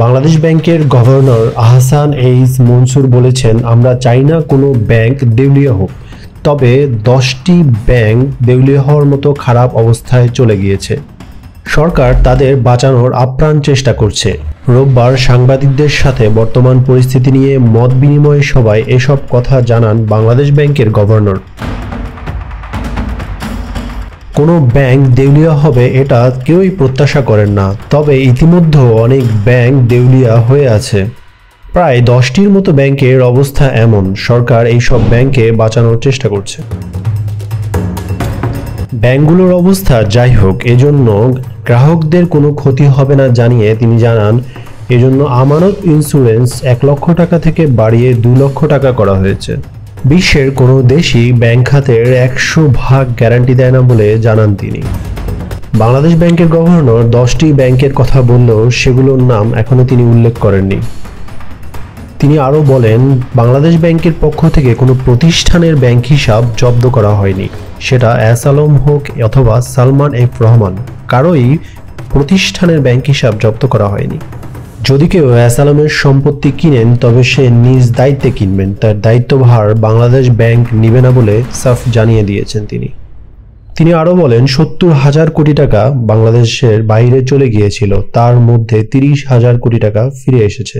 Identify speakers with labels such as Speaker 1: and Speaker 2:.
Speaker 1: বাংলাদেশ ব্যাংকের governor Ahsan H Mansur বলেছেন, আমরা চাই না কোনো ব্যাংক দেউলিয়া হোক, তবে 10টি ব্যাংক দেউলিয়া হওয়ার মতো খারাপ অবস্থায় চলে গিয়েছে। সরকার তাদের বাঁচানোর আপ্রাণ চেষ্টা করছে। রোববার সাংবাদিকদের সাথে বর্তমান পরিস্থিতি নিয়ে মত বিনিময় সভায় এসব কথা জানান বাংলাদেশ ব্যাংকের গভর্নর। কোনো ব্যাংক দেউলিয়া হবে এটা কেউই প্রত্যাশা করেন না, তবে ইতিমধ্যে অনেক ব্যাংক দেউলিয়া হয়ে আছে। প্রায় 10টির মতো ব্যাংকের অবস্থা এমন। সরকার এইসব ব্যাংকে বাঁচানোর চেষ্টা করছে। ব্যাংকগুলোর অবস্থা যাই হোক, এজন্য গ্রাহকদের কোনো ক্ষতি হবে না জানিয়ে তিনি জানান, এজন্য আমানত ইন্স্যুরেন্স 1 লক্ষ টাকা থেকে বাড়িয়ে 2 লক্ষ টাকা করা হয়েছে। বিশ্বের কোনো দেশই ব্যাংক খাতের 100% গ্যারান্টি দেয় না বলে জানান তিনি। বাংলাদেশ ব্যাংকের গভর্নর 10টি ব্যাংকের কথা বললেও সেগুলোর নাম এখনো তিনি উল্লেখ করেননি। তিনি আরও বলেন, বাংলাদেশ ব্যাংকের পক্ষ থেকে কোনো প্রতিষ্ঠানের ব্যাংক হিসাব জব্দ করা হয়নি, সেটা এস আলম হোক অথবা সালমান এফ রহমান, কারোই প্রতিষ্ঠানের ব্যাংক হিসাব জব্দ করা হয়নি। যদি কেউ এস আলমের সম্পত্তি কিনেন তবে সে নিজ দায়িত্বে কিনবেন, তার দায়িত্বভার বাংলাদেশ ব্যাংক নিবে না বলে সাফ জানিয়ে দিয়েছেন তিনি আরও বলেন, 70,000 কোটি টাকা বাংলাদেশের বাইরে চলে গিয়েছিল, তার মধ্যে 30,000 কোটি টাকা ফিরে এসেছে।